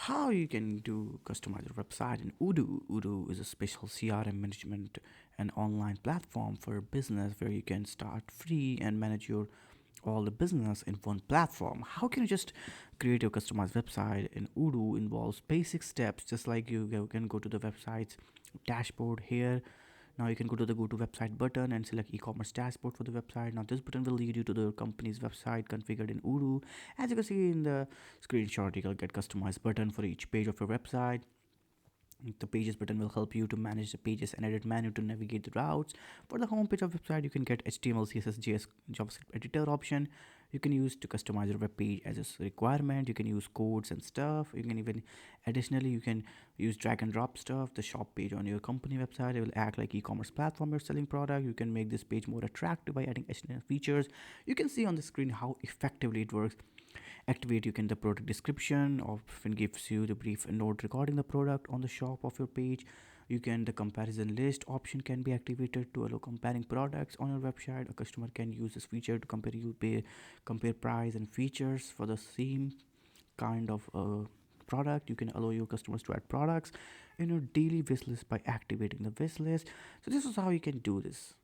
how you can do customize your website in Odoo. Odoo is a special CRM management and online platform for business where you can start free and manage your all the business in one platform. How can you just create your customized website in Odoo involves basic steps just like can go to the website's dashboard here. Now you can go to the go to website button and select e-commerce dashboard for the website. Now this button will lead you to the company's website configured in Odoo. As you can see in the screenshot, you can get customized button for each page of your website. The pages button will help you to manage the pages and edit menu to navigate the routes. For the home page of website, you can get HTML, CSS, JS, JavaScript editor option. You can use to customize your web page as a requirement. You can use codes and stuff. You can even additionally you can use drag and drop stuff. The shop page on your company website, it will act like e-commerce platform you're selling product. You can make this page more attractive by adding additional features. You can see on the screen how effectively it works. Activate, you can the product description often gives you the brief note regarding the product on the shop of your page. You can the comparison list option can be activated to allow comparing products on your website. A customer can use this feature to compare price and features for the same kind of product. You can allow your customers to add products in your daily wish list by activating the wish list. So this is how you can do this.